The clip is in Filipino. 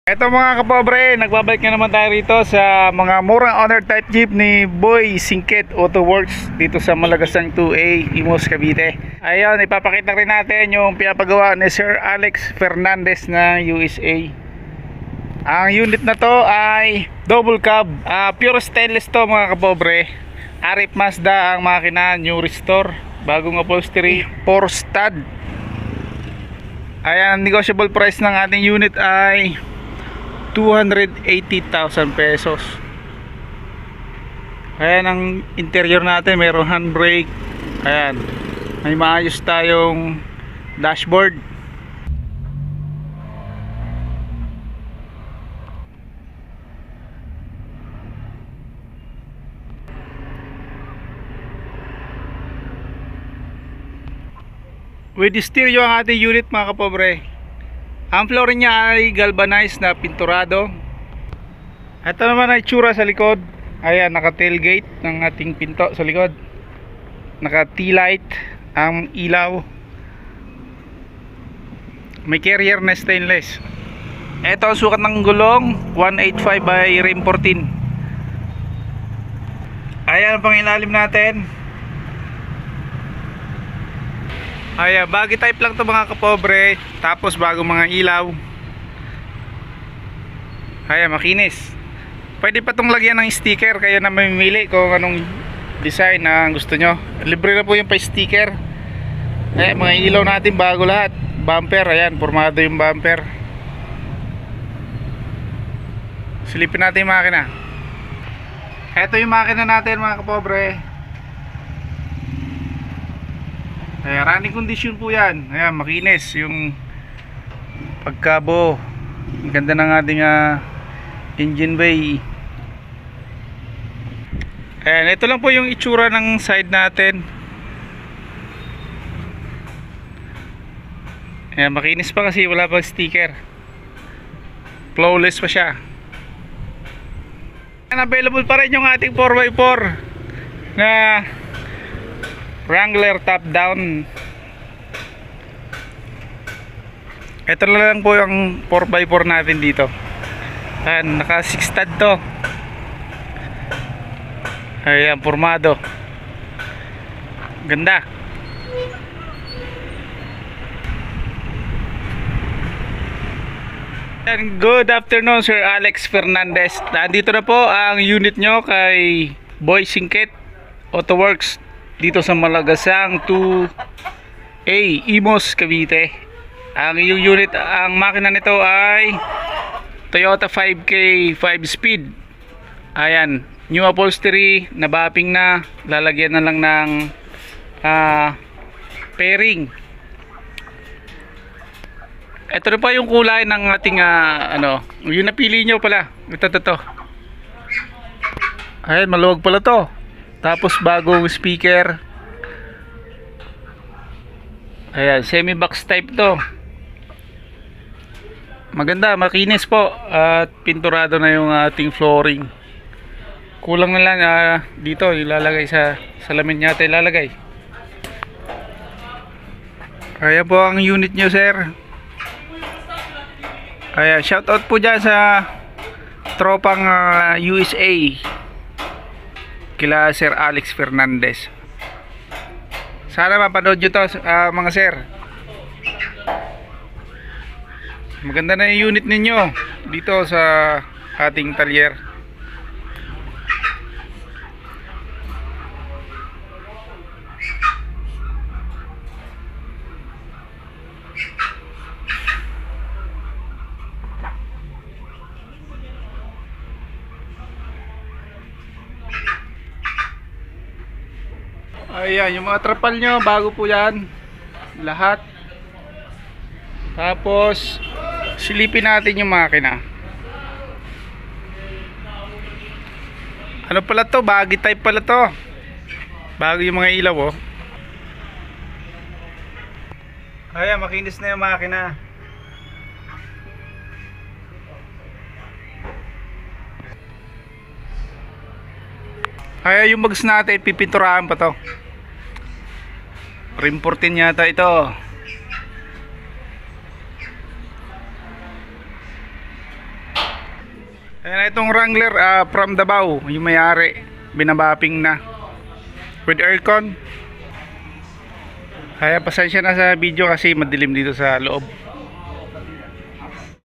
Eto mga kapobre, nagbabalik na naman tayo rito sa mga murang owner type jeep ni Boy Singkit Auto Works dito sa Malagasang 2A, Imus, Cavite. Ayun, ipapakita rin natin yung pinapagawa ni Sir Alex Fernandez na USA. Ang unit na to ay double cab, pure stainless to mga kapobre. Arip Mazda ang makina, new restore, bagong upholstery, 4 stud. Ayan, negotiable price ng ating unit ay 280,000 pesos. Ayan ang interior natin, mayroong handbrake. Ayan, may maayos tayong dashboard. With stereo ang ating unit mga kapobre. Ang flooring niya ay galvanized na pinturado. Ito naman ay tsura sa likod. Ayan, naka tailgate ng ating pinto sa likod. Naka T-light ang ilaw. May carrier na stainless. Ito ang sukat ng gulong, 185 by rim 14. Ayan ang pangilalim natin. Ayan, baggy type lang to mga kapobre. Tapos bagong mga ilaw. Ayan, makinis. Pwede pa itong lagyan ng sticker. Kayo na mamimili kung anong design na gusto nyo. Libre na po yung pa sticker. Ayan, mga ilaw natin bago lahat. Bumper, ayan, formado yung bumper. Silipin natin yung makina. Ito yung makina natin mga kapobre. Ayan, running condition po yan. Ayan, makinis yung pagkabo. Ang ganda ng ating engine bay. Ayan, ito lang po yung itsura ng side natin. Ayan, makinis pa kasi wala pang sticker. Flawless pa siya. Ayan, available pa rin yung ating 4x4 na Wrangler top down. Ito lang po yung 4x4 natin dito. Ayan, naka 6 stud to. Ayan, formado. Ganda. And good afternoon Sir Alex Fernandez. Nandito na po ang unit nyo kay Boy Singkit Auto Works dito sa Malagasang 2A, Imus, Cavite. Ang iyong unit, ang makina nito ay Toyota 5K 5 speed. Ayan, new upholstery, nabapping na, lalagyan na lang ng pairing. Ito na pa yung kulay ng ating yung napili nyo pala. Ito. Ayan, maluwag pala to. Tapos bagong speaker. Ayan, semi box type to. Maganda, makinis po. At pinturado na yung ating flooring. Kulang na lang dito ilalagay sa salamin niya tayo ilalagay. Ayan po ang unit nyo sir. Ayan, shout out po dyan sa tropang USA kila Sir Alex Fernandez. Sana mapanood nyo to mga sir. Maganda na yung unit ninyo dito sa ating talyer. Ayan, yung mga trapal nyo bago po yan lahat. Tapos silipin natin yung makina. Ano pala to? Baggy type pala to. Bago yung mga ilaw oh. Ayan, makinis na yung makina. Ayan, yung bags natin pipinturahan pa to. Rim 14 yata ito. Ayan, itong Wrangler from Davao, yung may-ari, binabapping na with aircon. Kaya pasensya na sa video kasi madilim dito sa loob.